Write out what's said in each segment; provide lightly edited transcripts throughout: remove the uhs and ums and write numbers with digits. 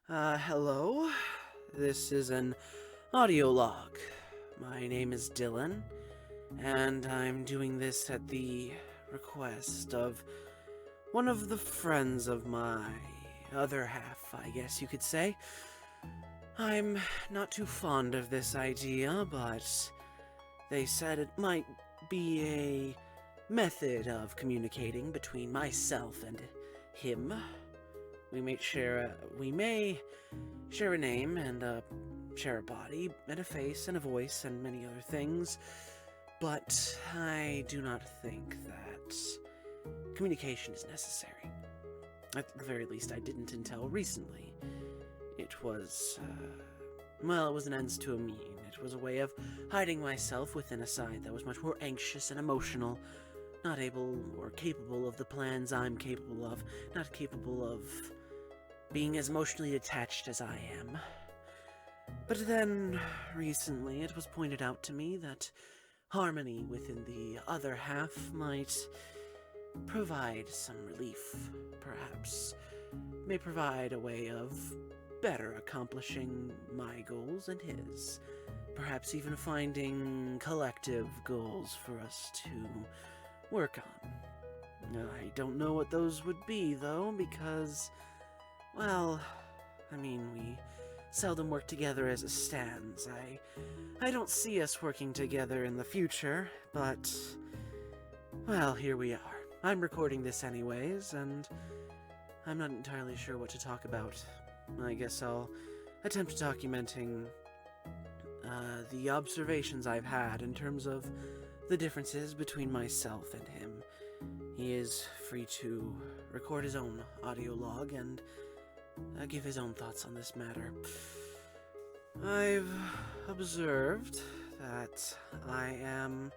Hello. This is an audio log. My name is Dillon, and I'm doing this at the request of one of the friends of my other half, I guess you could say. I'm not too fond of this idea, but they said it might be a method of communicating between myself and him. We may share a name and share a body and a face and a voice and many other things, but I do not think that communication is necessary. At the very least, I didn't until recently. It was, it was an ends to a mean. It was a way of hiding myself within a side that was much more anxious and emotional, not able or capable of the plans I'm capable of, not capable of being as emotionally detached as I am. But then, recently, it was pointed out to me that harmony within the other half might provide some relief, perhaps. May provide a way of better accomplishing my goals and his. Perhaps even finding collective goals for us to work on. I don't know what those would be, though, because, well, we seldom work together as it stands. I don't see us working together in the future, but, well, here we are. I'm recording this anyways, and I'm not entirely sure what to talk about. I guess I'll attempt documenting the observations I've had in terms of the differences between myself and him. He is free to record his own audio log and give his own thoughts on this matter. I've observed that I am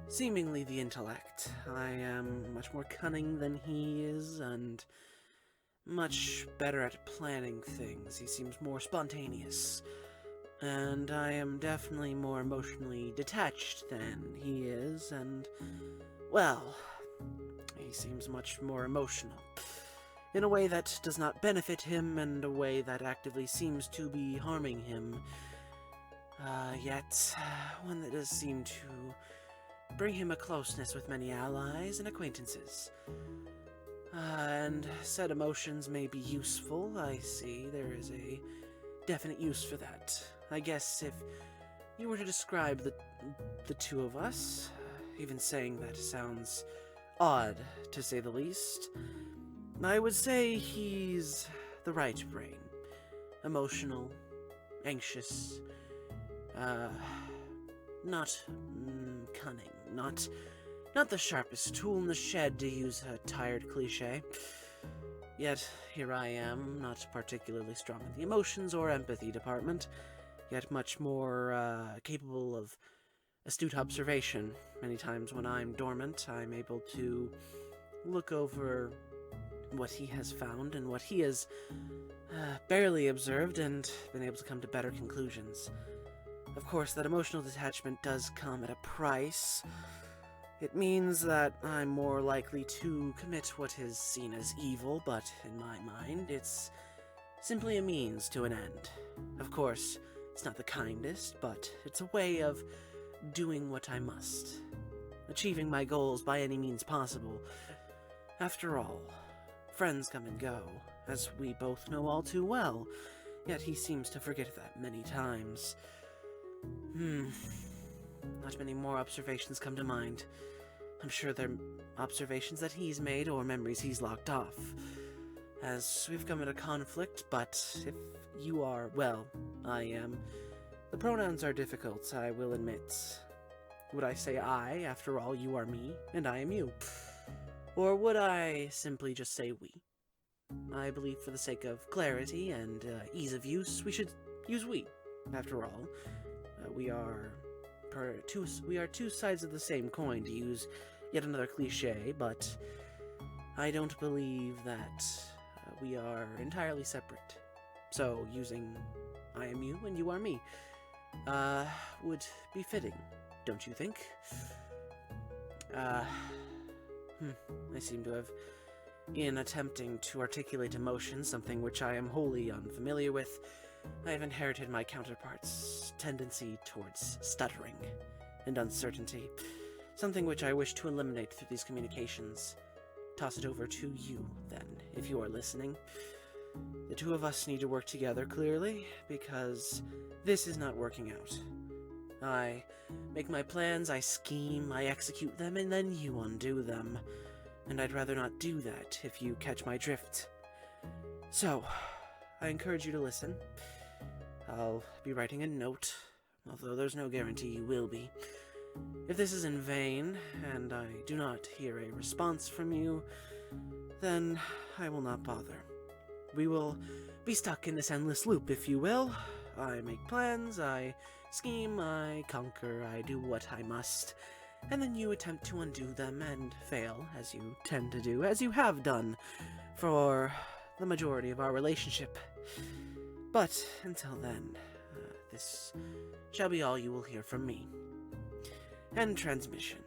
seemingly the intellect. I am much more cunning than he is, and much better at planning things. He seems more spontaneous. And I am definitely more emotionally detached than he is, and, well, he seems much more emotional. In a way that does not benefit him, and a way that actively seems to be harming him. Yet, one that does seem to bring him a closeness with many allies and acquaintances. And said emotions may be useful. I see there is a definite use for that. I guess if you were to describe the two of us, even saying that sounds odd, to say the least, I would say he's the right brain. Emotional, anxious, not cunning, not the sharpest tool in the shed, to use a tired cliche. Yet, here I am, not particularly strong in the emotions or empathy department, yet much more capable of astute observation. Many times when I'm dormant, I'm able to look over what he has found and what he has barely observed and been able to come to better conclusions. Of course, that emotional detachment does come at a price. It means that I'm more likely to commit what is seen as evil, but in my mind, it's simply a means to an end. Of course, it's not the kindest, but it's a way of doing what I must. Achieving my goals by any means possible. After all, friends come and go, as we both know all too well, yet he seems to forget that many times. Not many more observations come to mind. I'm sure they're observations that he's made or memories he's locked off. As we've come into conflict, but if you are, well, I am. The pronouns are difficult, I will admit. Would I say I? After all, you are me, and I am you. Or would I simply just say we? I believe for the sake of clarity and ease of use, we should use we. After all, we are two sides of the same coin, to use yet another cliche, but I don't believe that we are entirely separate. So, using I am you and you are me would be fitting, don't you think? I seem to have In attempting to articulate emotion, something which I am wholly unfamiliar with, I have inherited my counterpart's tendency towards stuttering and uncertainty, something which I wish to eliminate through these communications. Toss it over to you, then, if you are listening. The two of us need to work together, clearly, because this is not working out. I make my plans, I scheme, I execute them, and then you undo them. And I'd rather not do that, if you catch my drift. So, I encourage you to listen. I'll be writing a note, although there's no guarantee you will be. If this is in vain, and I do not hear a response from you, then I will not bother. We will be stuck in this endless loop, if you will. I make plans, I scheme, I conquer, I do what I must, and then you attempt to undo them and fail, as you tend to do, as you have done for the majority of our relationship. But until then, this shall be all you will hear from me. End transmission.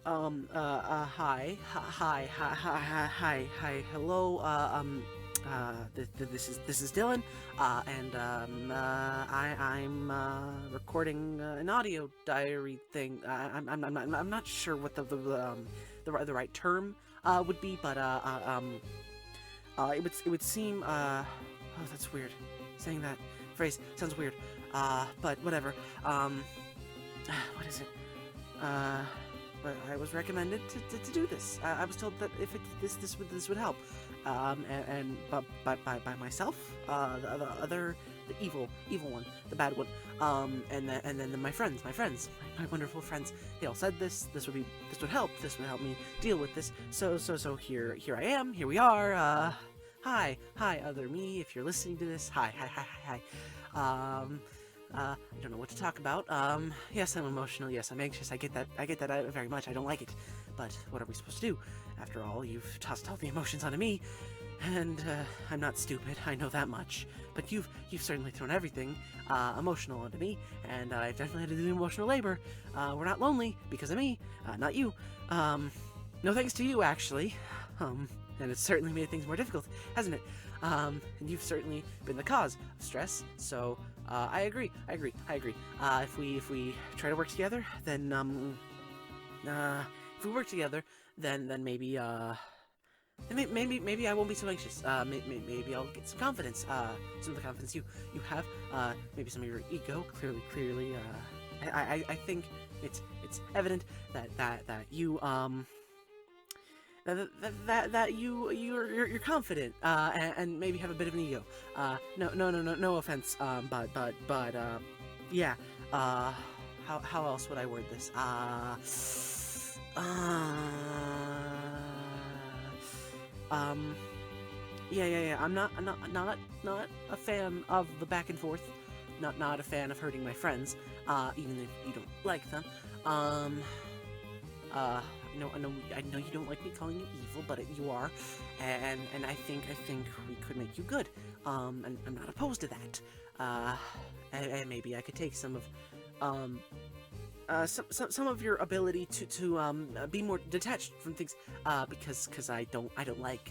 Hi, hello, this is Dillon, and, I'm recording, an audio diary thing. I'm not sure what the right term, would be, but, it would seem, oh, that's weird. Saying that phrase sounds weird, but whatever, what is it? But I was recommended to do this. I was told that if this would help, and by myself, the evil one, the bad one, and then my friends, my wonderful friends, they all said this would help me deal with this. So here I am, here we are. Hi, other me, if you're listening to this. Hi. I don't know what to talk about. Yes, I'm emotional. Yes, I'm anxious. I get that very much. I don't like it. But what are we supposed to do? After all, you've tossed all the emotions onto me, and I'm not stupid. I know that much. But you've certainly thrown everything emotional onto me, and I've definitely had to do emotional labor. We're not lonely because of me, not you. No thanks to you, actually. And it's certainly made things more difficult, hasn't it? And you've certainly been the cause of stress, so I agree. If we try to work together, then if we work together, then maybe maybe I won't be so anxious. Maybe I'll get some confidence. Some of the confidence you have. Maybe some of your ego. Clearly. I think it's evident that you that you're confident, and maybe have a bit of an ego. No offense, but yeah. How else would I word this? Yeah. I'm not a fan of the back and forth. Not a fan of hurting my friends, even if you don't like them. I know you don't like me calling you evil, but you are, and I think we could make you good. And I'm not opposed to that. And maybe I could take some of your ability to be more detached from things, because I don't like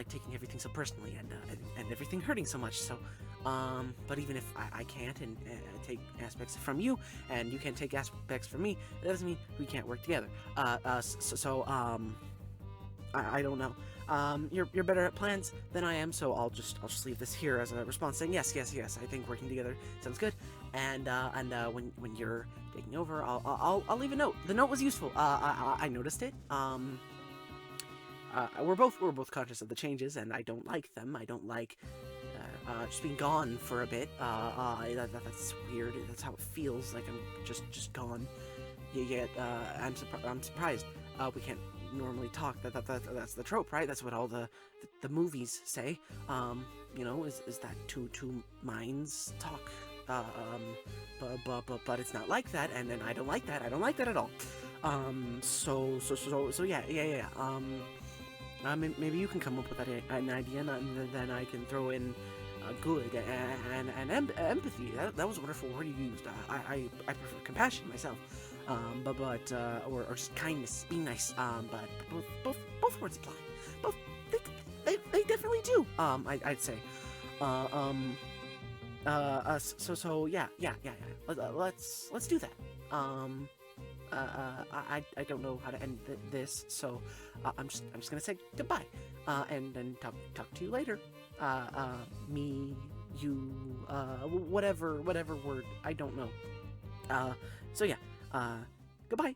taking everything so personally and everything hurting so much. So, but even if I can't and take aspects from you, and you can't take aspects from me, that doesn't mean we can't work together. I don't know. You're better at plans than I am, so I'll just leave this here as a response saying yes. I think working together sounds good. And when you're taking over, I'll leave a note. The note was useful. I noticed it. We're both conscious of the changes, and I don't like them. I don't like just being gone for a bit. That's weird. That's how it feels. Like I'm just gone. Yet I'm surprised. We can't normally talk. That's the trope, right? That's what all the movies say. Is that two minds talk? But it's not like that, and I don't like that. I don't like that at all. So yeah. Maybe you can come up with an idea, and then I can throw in good and empathy. That was a wonderful word you used. I prefer compassion myself. or just kindness, be nice, but both words apply. Both, they definitely do, I'd say. So yeah. Let's do that. I don't know how to end this, so I'm just gonna say goodbye, and then talk to you later. Me, you, whatever word, I don't know. So yeah, goodbye.